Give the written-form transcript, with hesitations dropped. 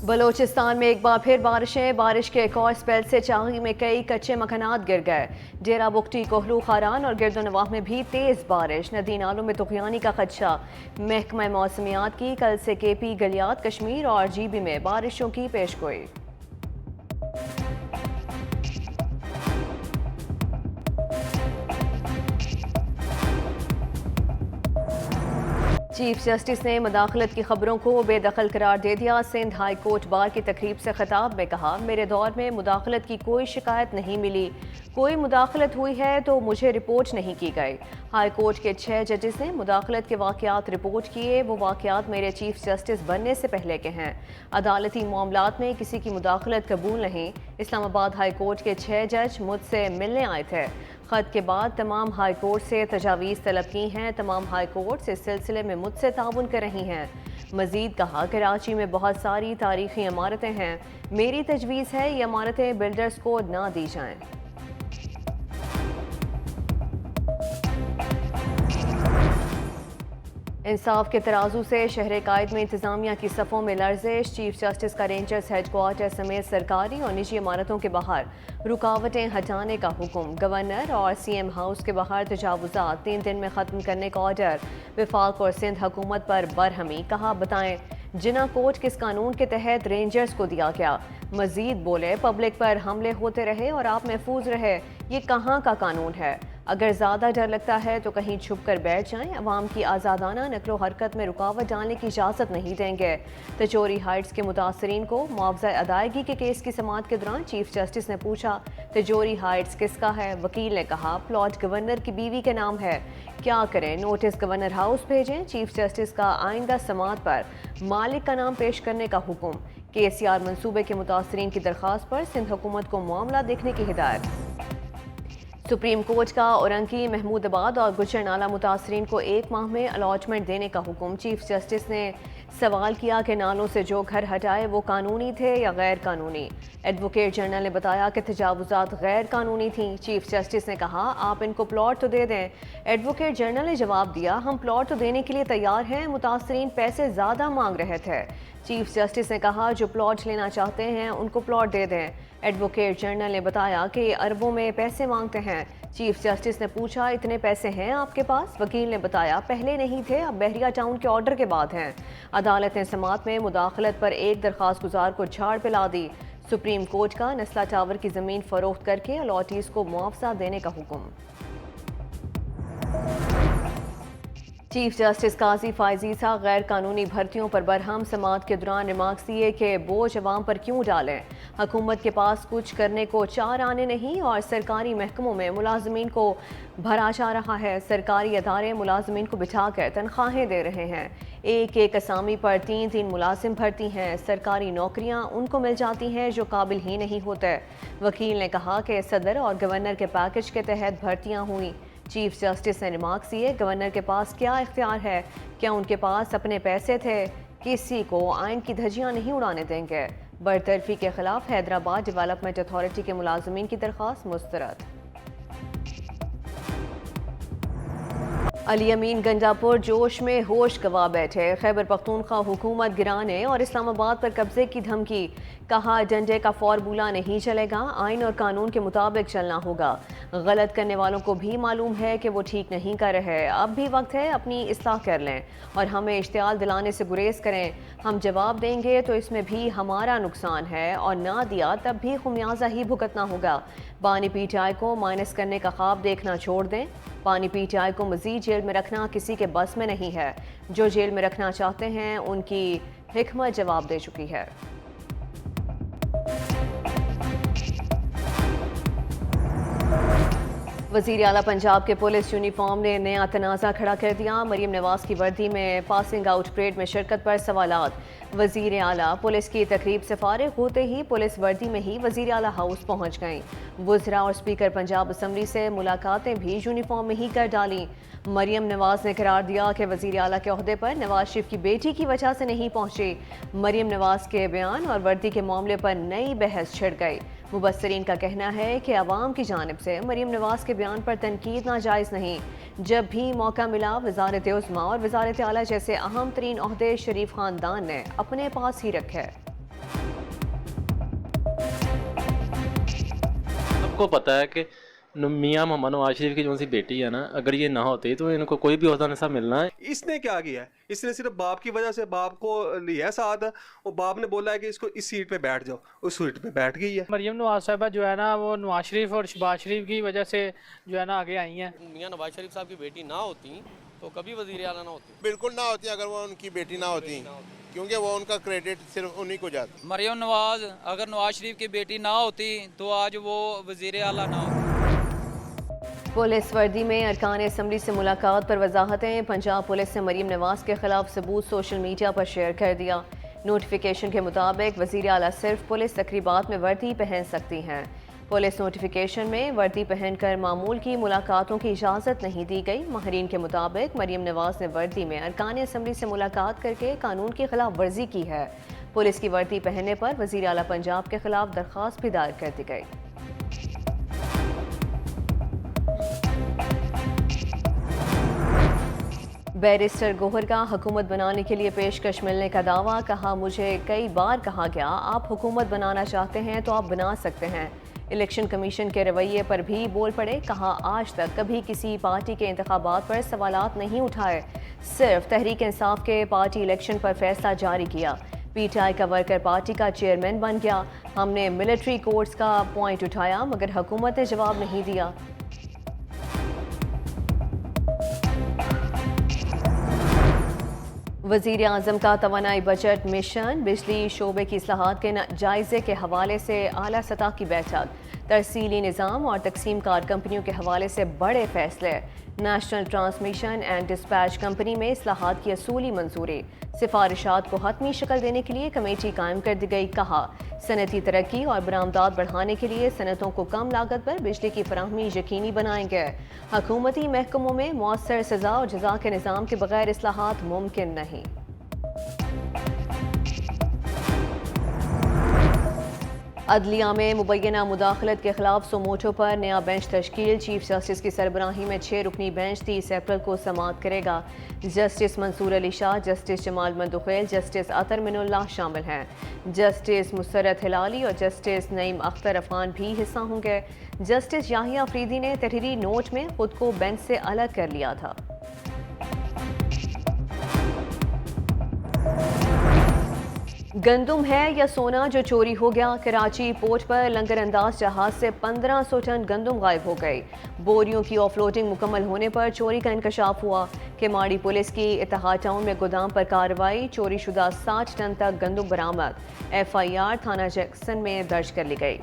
बलोचिस्तान में एक बार फिर बारिश के एक और स्पेल से चाही में कई कच्चे मकानात गिर गए। डेरा बुगटी, कोहलू, खारान और गिरदोनवाह में भी तेज बारिश, नदी नालों में तुगयानी का खदशा। महकमा मौसमियात की कल से केपी, गलियात, कश्मीर और जीबी में बारिशों की पेशगोई। चीफ जस्टिस ने मुदाखलत की खबरों को बेदखल करार दे दिया। सिंध हाई कोर्ट बार की तकरीब से खिताब में कहा, मेरे दौर में मुदाखलत की कोई शिकायत नहीं मिली, कोई मुदाखलत हुई है तो मुझे रिपोर्ट नहीं की गई। हाई कोर्ट के 6 जजेस ने मुदाखलत के वाक़यात रिपोर्ट किए। वो वाक़यात मेरे चीफ जस्टिस बनने से पहले के हैं। अदालती मामलात में किसी की मुदाखलत कबूल नहीं। इस्लामाबाद हाई कोर्ट के 6 जज मुझसे मिलने आए थे। ख़त के बाद तमाम हाई कोर्ट से तजावीज़ तलब की हैं। तमाम हाई कोर्ट इस सिलसिले में मुझसे ताउन कर रही हैं। मज़ीद कहा, कराची में बहुत सारी तारीख़ी इमारतें हैं। मेरी तजवीज़ है ये इमारतें बिल्डर्स को ना दी जाएँ। इंसाफ के तराजू से शहर कायद में इंतजामिया की सफ़ों में लर्जिश। चीफ जस्टिस का रेंजर्स हेडक्वार्टर समेत सरकारी और निजी इमारतों के बाहर रुकावटें हटाने का हुक्म। गवर्नर और CM हाउस के बाहर तजावुज़ात 3 दिन में ख़त्म करने का ऑर्डर। वफाक और सिंध हुकूमत पर बरहमी, कहा बताएं जिना कोर्ट किस कानून के तहत रेंजर्स को दिया गया। मजीद बोले, पब्लिक पर हमले होते रहे और आप महफूज रहे, ये कहाँ का कानून है। अगर ज़्यादा डर लगता है तो कहीं छुप कर बैठ जाएं। अवाम की आज़ादाना नकलो हरकत में रुकावट डालने की इजाज़त नहीं देंगे। तजौरी हाइट्स के मुतासरीन को मुआवजा अदायगी के केस की समाअत के दौरान चीफ जस्टिस ने पूछा, तजौरी हाइट्स किसका है। वकील ने कहा, प्लॉट गवर्नर की बीवी के नाम है। क्या करें, नोटिस गवर्नर हाउस भेजें। चीफ जस्टिस का आइंदा समाअत पर मालिक का नाम पेश करने का हुक्म। KCR मनसूबे के मुतासरीन की दरख्वास्त पर सिंध हुकूमत को मामला देखने की हिदायत। सुप्रीम कोर्ट का औरंगी, महमूदाबाद और गुजरनाला मुतासरीन को 1 माह में अलॉटमेंट देने का हुक्म। चीफ जस्टिस ने सवाल किया कि नालों से जो घर हटाए वो कानूनी थे या गैर कानूनी। एडवोकेट जनरल ने बताया कि तजावुज़ात गैर कानूनी थी। चीफ जस्टिस ने कहा, आप इनको प्लॉट तो दे दें। एडवोकेट जनरल ने जवाब दिया, हम प्लॉट तो देने के लिए तैयार हैं, मुतासरीन पैसे ज़्यादा मांग रहे थे। चीफ जस्टिस ने कहा, जो प्लॉट लेना चाहते हैं उनको प्लॉट दे दें। एडवोकेट जनरल ने बताया कि अरबों में पैसे मांगते हैं। चीफ जस्टिस ने पूछा, इतने पैसे हैं आपके पास? वकील ने बताया, पहले नहीं थे, अब बहरिया टाउन के ऑर्डर के बाद हैं। अदालत ने समाअत में मुदाखलत पर एक दरख्वास्त गुजार को झाड़ पिला दी। सुप्रीम कोर्ट का नस्ला टावर की ज़मीन फरोख्त करके अलॉटीज़ को मुआवजा देने का हुक्म। चीफ जस्टिस काजी फायजी साहब गैर कानूनी भर्तियों पर बरहम। समाअत के दौरान रिमार्क्स दिए कि बोझ अवाम पर क्यों डालें, हुकूमत के पास कुछ करने को 4 आने नहीं और सरकारी महकमों में मुलाजमीन को भरा जा रहा है। सरकारी अदारे मुलाजमीन को बिठाकर तनख्वाहें दे रहे हैं। एक एक असामी पर 3-3 मुलाजिम भर्ती हैं। सरकारी नौकरियां उनको मिल जाती हैं जो काबिल ही नहीं होते। वकील ने कहा कि सदर और गवर्नर के पैकेज के तहत भर्तियां हुई। चीफ जस्टिस ने रिमार्क्स दिए, गवर्नर के पास क्या इख्तियार है, क्या उनके पास अपने पैसे थे? किसी को आइन की धज्जियां नहीं उड़ाने देंगे। बरतरफी के खिलाफ हैदराबाद डेवलपमेंट अथॉरिटी के मुलाजमीन की दरख्वास्त मुस्तरद। अली अमीन गंडापुर जोश में होश गवा बैठे। खैबर पख्तूनख्वा हुकूमत गिराने और इस्लामाबाद पर कब्जे की धमकी। कहा, डंडे का फॉर्मूला नहीं चलेगा, आइन और कानून के मुताबिक चलना होगा। गलत करने वालों को भी मालूम है कि वो ठीक नहीं कर रहे। अब भी वक्त है अपनी इस्लाह कर लें और हमें इश्तियाल दिलाने से गुरेज करें। हम जवाब देंगे तो इसमें भी हमारा नुकसान है और ना दिया तब भी खुमियाजा ही भुगतना होगा। बानी PTI को माइनस करने का ख्वाब देखना छोड़ दें। बानी PTI को मजीद जेल में रखना किसी के बस में नहीं है। जो जेल में रखना चाहते हैं उनकी हिकमत जवाब दे चुकी है। वज़ीर आला पंजाब के पुलिस यूनिफॉर्म ने नया तनाज़ा खड़ा कर दिया। मरीम नवाज की वर्दी में पासिंग आउट परेड में शिरकत पर सवालात। वज़ीर आला पुलिस की तकरीब से फारिग होते ही पुलिस वर्दी में ही वज़ीर आला हाउस पहुँच गईं। वज़रा और स्पीकर पंजाब असम्बली से मुलाकातें भी यूनिफॉर्म में ही कर डाली। मरीम नवाज ने करार दिया कि वज़ीर आला के ओहदे पर नवाज शरीफ की बेटी की वजह से नहीं पहुँची। मरीम नवाज के बयान और वर्दी के मामले पर नई बहस छिड़ गई। मुबस्सरीन का कहना है कि अवाम की जानिब से मरीम नवाज के बयान पर तनकीद नाजायज़ नहीं। जब भी मौका मिला वज़ारत उज़्मा और वज़ारत आला जैसे अहम तरीन ओहदे शरीफ ख़ानदान ने अपने पास ही रखे। सबको पता है कि मियाँ मोहम्मद नवाज शरीफ की जो सी बेटी है ना, अगर ये ना होती तो इनको कोई भी ओहदा नहीं मिलना है। इसने क्या किया है? इसने सिर्फ बाप की वजह से बाप को लिया साथ, और बाप ने बोला है कि इसको इस सीट पे बैठ जाओ, उस सीट पे बैठ गई है। मरियम नवाज साहिबा जो है ना वो नवाज शरीफ और शहबाज शरीफ की वजह से जो है ना आगे आई हैं। मियाँ नवाज शरीफ साहब की बेटी ना होती तो कभी वज़ीर आला ना होती। बिल्कुल ना होती अगर वो उनकी बेटी ना होती, क्योंकि वो उनका क्रेडिट सिर्फ उन्हीं को जाता। मरियम नवाज अगर नवाज शरीफ की बेटी ना होती तो आज वो वज़ीर आला ना होती। पुलिस वर्दी में अरकान असम्बली से मुलाकात पर वजाहतें। पंजाब पुलिस ने मरीम नवाज के खिलाफ सबूत सोशल मीडिया पर शेयर कर दिया। नोटिफिकेशन के मुताबिक वज़ीर आला सिर्फ पुलिस तकरीबात में वर्दी पहन सकती हैं। पुलिस नोटिफिकेशन में वर्दी पहनकर मामूल की मुलाकातों की इजाज़त नहीं दी गई। माहरीन के मुताबिक मरीम नवाज ने वर्दी में अरकान असम्बली से मुलाकात करके कानून की खिलाफ वर्जी की है। पुलिस की वर्दी पहनने पर वज़ीर आला पंजाब के खिलाफ दरख्वास्त भी दायर कर दी गई। बैरिस्टर गोहर का हुकूमत बनाने के लिए पेशकश मिलने का दावा। कहा, मुझे कई बार कहा गया आप हुकूमत बनाना चाहते हैं तो आप बना सकते हैं। इलेक्शन कमीशन के रवैये पर भी बोल पड़े। कहा, आज तक कभी किसी पार्टी के इंतखाबात पर सवालात नहीं उठाए, सिर्फ तहरीक इंसाफ के पार्टी इलेक्शन पर फैसला जारी किया। पीटीआई का वर्कर पार्टी का चेयरमैन बन गया। हमने मिलिट्री कोर्ट्स का पॉइंट उठाया मगर हुकूमत ने जवाब नहीं दिया। वज़ीर आज़म का तवानाई बजट मिशन। बिजली शोबे की इस्लाहात के जायजे के हवाले से आला सतह की बैठक। तरसीली निज़ाम और तकसीम कार कंपनियों के हवाले से बड़े फैसले। National transmission and dispatch company में इस्लाहात की असूली मंजूरी। सिफारिशात को हतमी शक्ल देने के लिए कमेटी कायम कर दी गई। कहा, सनती तरक्की और बरामदात बढ़ाने के लिए सनतों को कम लागत पर बिजली की फराहमी यकीनी बनाएंगे। हुकूमती महकमों में मौसर सजा और जजा के निज़ाम के बगैर इस्लाहात मुमकिन नहीं। अदलिया में मुबैना मुदाखलत के खिलाफ सोमोटो पर नया बेंच तश्कील। चीफ जस्टिस की सरबराही में 6 रुकनी बेंच 30 अप्रैल को समाअत करेगा। Justice Mansoor Ali Shah, justice Jamal Mandokhail, justice Athar Minallah शामिल हैं। जस्टिस मुसरत हिलाली और जस्टिस नईम अख्तर अफगान भी हिस्सा होंगे। जस्टिस याहिया अफरीदी ने तहरीरी नोट में खुद को बेंच से अलग कर लिया था। गंदुम है या सोना जो चोरी हो गया। कराची पोर्ट पर लंगर अंदाज जहाज से 1500 टन गंदुम गायब हो गई। बोरियों की ऑफलोडिंग मुकम्मल होने पर चोरी का इंकशाफ हुआ। केमाड़ी पुलिस की इत्तेहाद टाउन में गोदाम पर कार्रवाई। चोरी शुदा 60 टन तक गंदुम बरामद। FIR थाना जैक्सन में दर्ज कर ली गई।